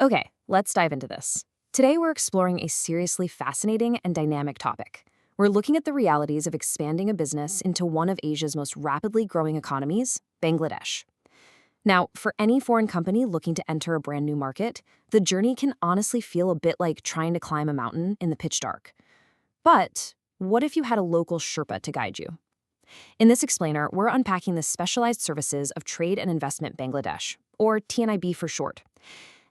Okay, let's dive into this. Today, we're exploring a seriously fascinating and dynamic topic. We're looking at the realities of expanding a business into one of Asia's most rapidly growing economies, Bangladesh. Now, for any foreign company looking to enter a brand new market, the journey can honestly feel a bit like trying to climb a mountain in the pitch dark. But what if you had a local Sherpa to guide you? In this explainer, we're unpacking the specialized services of Trade and Investment Bangladesh, or TNIB for short.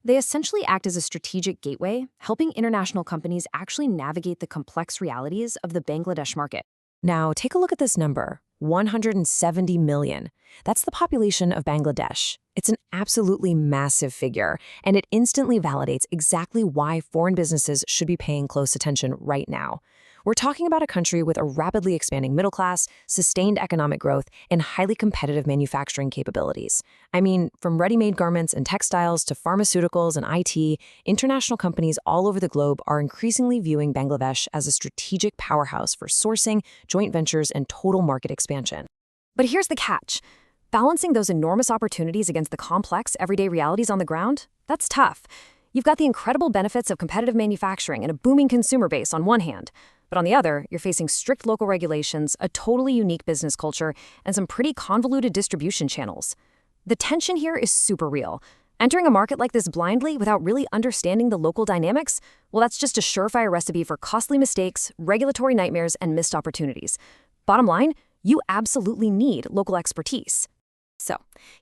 They essentially act as a strategic gateway, helping international companies actually navigate the complex realities of the Bangladesh market. Now, take a look at this number, 170 million. That's the population of Bangladesh. It's an absolutely massive figure, and it instantly validates exactly why foreign businesses should be paying close attention right now. We're talking about a country with a rapidly expanding middle class, sustained economic growth, and highly competitive manufacturing capabilities. I mean, from ready-made garments and textiles to pharmaceuticals and IT, international companies all over the globe are increasingly viewing Bangladesh as a strategic powerhouse for sourcing, joint ventures, and total market expansion. But here's the catch. Balancing those enormous opportunities against the complex, everyday realities on the ground, that's tough. You've got the incredible benefits of competitive manufacturing and a booming consumer base on one hand. But on the other, you're facing strict local regulations, a totally unique business culture, and some pretty convoluted distribution channels. The tension here is super real. Entering a market like this blindly without really understanding the local dynamics, well, that's just a surefire recipe for costly mistakes, regulatory nightmares, and missed opportunities. Bottom line, you absolutely need local expertise. So,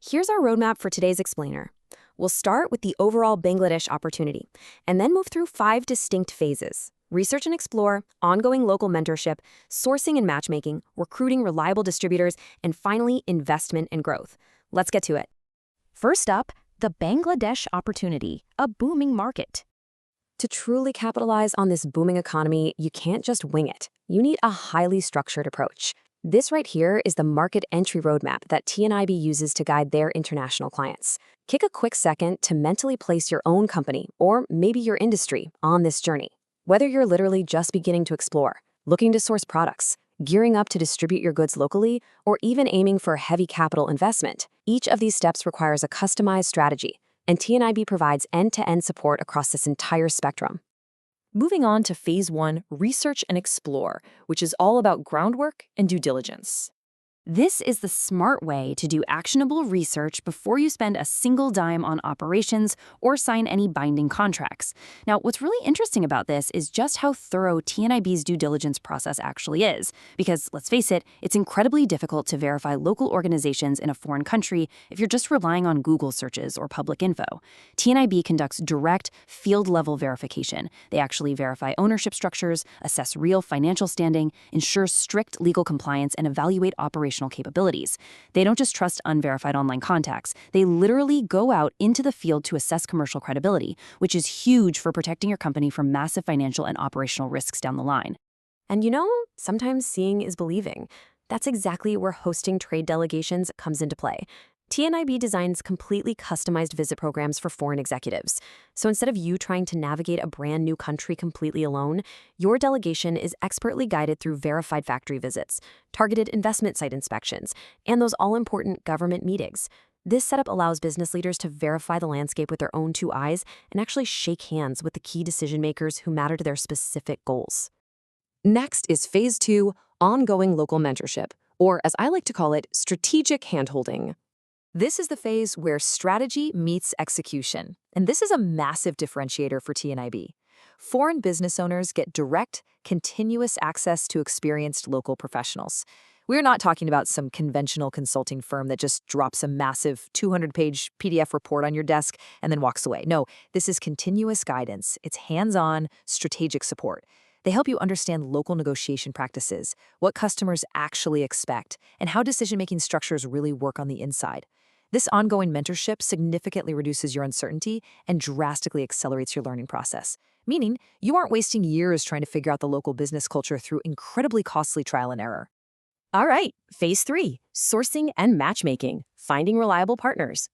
here's our roadmap for today's explainer. We'll start with the overall Bangladesh opportunity, and then move through 5 distinct phases: research and explore, ongoing local mentorship, sourcing and matchmaking, recruiting reliable distributors, and finally, investment and growth. Let's get to it. First up, the Bangladesh opportunity, a booming market. To truly capitalize on this booming economy, you can't just wing it. You need a highly structured approach. This right here is the market entry roadmap that TNIB uses to guide their international clients. Take a quick second to mentally place your own company, or maybe your industry, on this journey. Whether you're literally just beginning to explore, looking to source products, gearing up to distribute your goods locally, or even aiming for heavy capital investment, each of these steps requires a customized strategy, and TNIB provides end-to-end support across this entire spectrum. Moving on to Phase 1, Research and Explore, which is all about groundwork and due diligence. This is the smart way to do actionable research before you spend a single dime on operations or sign any binding contracts. Now, what's really interesting about this is just how thorough TNIB's due diligence process actually is. Because, let's face it, it's incredibly difficult to verify local organizations in a foreign country if you're just relying on Google searches or public info. TNIB conducts direct, field-level verification. They actually verify ownership structures, assess real financial standing, ensure strict legal compliance, and evaluate operational capabilities. They don't just trust unverified online contacts. They literally go out into the field to assess commercial credibility, which is huge for protecting your company from massive financial and operational risks down the line. And sometimes seeing is believing. That's exactly where hosting trade delegations comes into play. TNIB designs completely customized visit programs for foreign executives. So instead of you trying to navigate a brand new country completely alone, your delegation is expertly guided through verified factory visits, targeted investment site inspections, and those all-important government meetings. This setup allows business leaders to verify the landscape with their own 2 eyes and actually shake hands with the key decision makers who matter to their specific goals. Next is Phase 2, Ongoing Local Mentorship, or as I like to call it, strategic handholding. This is the phase where strategy meets execution, and this is a massive differentiator for TNIB. Foreign business owners get direct, continuous access to experienced local professionals. We're not talking about some conventional consulting firm that just drops a massive 200-page PDF report on your desk and then walks away. No, this is continuous guidance. It's hands-on, strategic support. They help you understand local negotiation practices, what customers actually expect, and how decision-making structures really work on the inside. This ongoing mentorship significantly reduces your uncertainty and drastically accelerates your learning process, meaning you aren't wasting years trying to figure out the local business culture through incredibly costly trial and error. All right, Phase 3, Sourcing and Matchmaking, Finding Reliable Partners.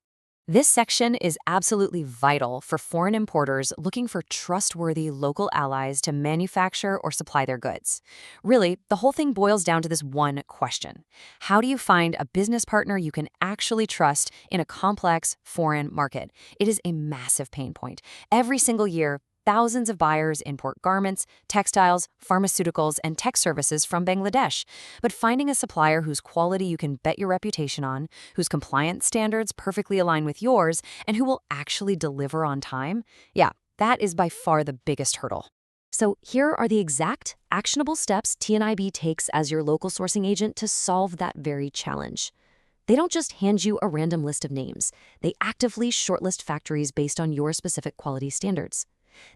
This section is absolutely vital for foreign importers looking for trustworthy local allies to manufacture or supply their goods. Really, the whole thing boils down to this one question. How do you find a business partner you can actually trust in a complex foreign market? It is a massive pain point. Every single year, thousands of buyers import garments, textiles, pharmaceuticals, and tech services from Bangladesh. But finding a supplier whose quality you can bet your reputation on, whose compliance standards perfectly align with yours, and who will actually deliver on time, yeah, that is by far the biggest hurdle. So here are the exact, actionable steps TNIB takes as your local sourcing agent to solve that very challenge. They don't just hand you a random list of names. They actively shortlist factories based on your specific quality standards.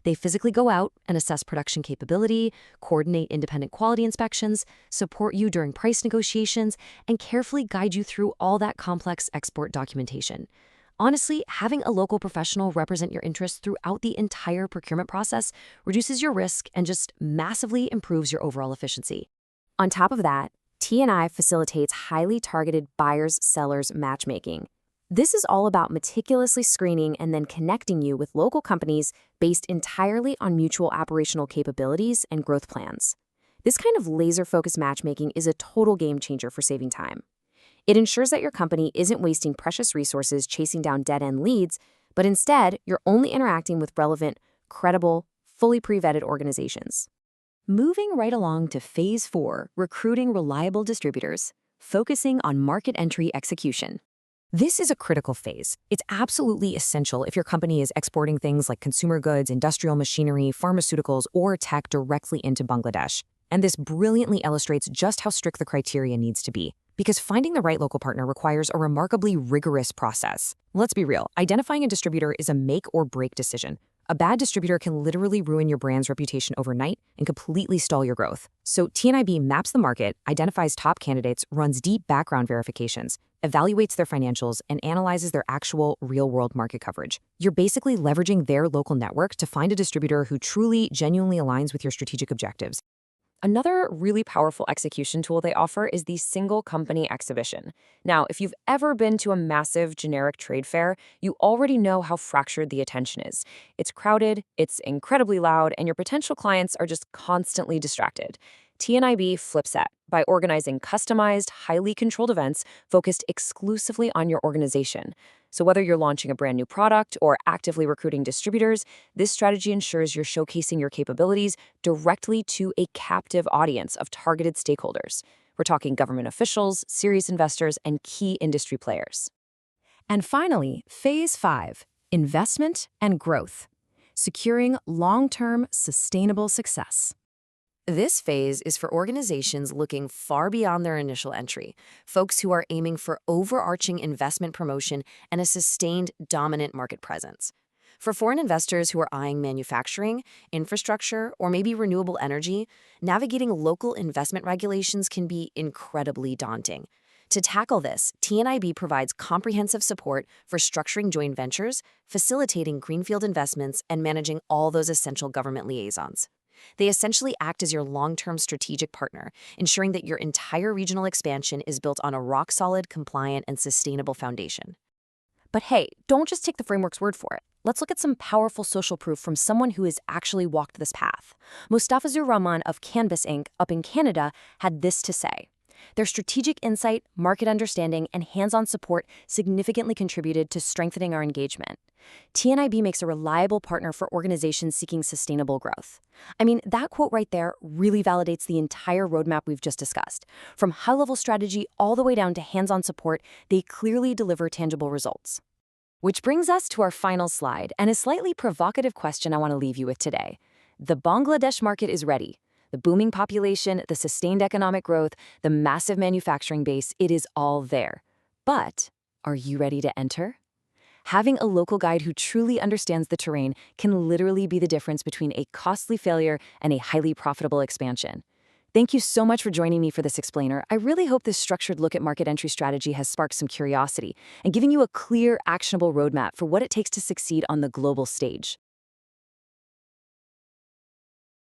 They physically go out and assess production capability, coordinate independent quality inspections, support you during price negotiations, and carefully guide you through all that complex export documentation. Honestly, having a local professional represent your interests throughout the entire procurement process reduces your risk and just massively improves your overall efficiency. On top of that, TNI facilitates highly targeted buyers-sellers matchmaking. This is all about meticulously screening and then connecting you with local companies based entirely on mutual operational capabilities and growth plans. This kind of laser-focused matchmaking is a total game changer for saving time. It ensures that your company isn't wasting precious resources chasing down dead-end leads, but instead, you're only interacting with relevant, credible, fully pre-vetted organizations. Moving right along to Phase 4, recruiting reliable distributors, focusing on market entry execution. This is a critical phase. It's absolutely essential if your company is exporting things like consumer goods, industrial machinery, pharmaceuticals, or tech directly into Bangladesh. And this brilliantly illustrates just how strict the criteria needs to be, because finding the right local partner requires a remarkably rigorous process. Let's be real, identifying a distributor is a make or break decision. A bad distributor can literally ruin your brand's reputation overnight and completely stall your growth. So TNIB maps the market, identifies top candidates, runs deep background verifications, evaluates their financials, and analyzes their actual real-world market coverage. You're basically leveraging their local network to find a distributor who truly, genuinely aligns with your strategic objectives. Another really powerful execution tool they offer is the single company exhibition. Now, if you've ever been to a massive generic trade fair, you already know how fractured the attention is. It's crowded, it's incredibly loud, and your potential clients are just constantly distracted. TNIB flips that by organizing customized, highly controlled events focused exclusively on your organization. So whether you're launching a brand new product or actively recruiting distributors, this strategy ensures you're showcasing your capabilities directly to a captive audience of targeted stakeholders. We're talking government officials, serious investors, and key industry players. And finally, Phase 5, investment and growth, securing long-term sustainable success. This phase is for organizations looking far beyond their initial entry, folks who are aiming for overarching investment promotion and a sustained dominant market presence. For foreign investors who are eyeing manufacturing, infrastructure, or maybe renewable energy, navigating local investment regulations can be incredibly daunting. To tackle this, TNIB provides comprehensive support for structuring joint ventures, facilitating greenfield investments, and managing all those essential government liaisons. They essentially act as your long-term strategic partner, ensuring that your entire regional expansion is built on a rock-solid, compliant, and sustainable foundation. But hey, don't just take the framework's word for it. Let's look at some powerful social proof from someone who has actually walked this path. Mustafizur Rahman of Canvas Inc. up in Canada had this to say. Their strategic insight, market understanding, and hands-on support significantly contributed to strengthening our engagement. TNIB makes a reliable partner for organizations seeking sustainable growth. I mean, that quote right there really validates the entire roadmap we've just discussed. From high-level strategy all the way down to hands-on support, they clearly deliver tangible results. Which brings us to our final slide and a slightly provocative question I want to leave you with today. The Bangladesh market is ready. The booming population, the sustained economic growth, the massive manufacturing base, it is all there. But are you ready to enter? Having a local guide who truly understands the terrain can literally be the difference between a costly failure and a highly profitable expansion. Thank you so much for joining me for this explainer. I really hope this structured look at market entry strategy has sparked some curiosity and given you a clear, actionable roadmap for what it takes to succeed on the global stage.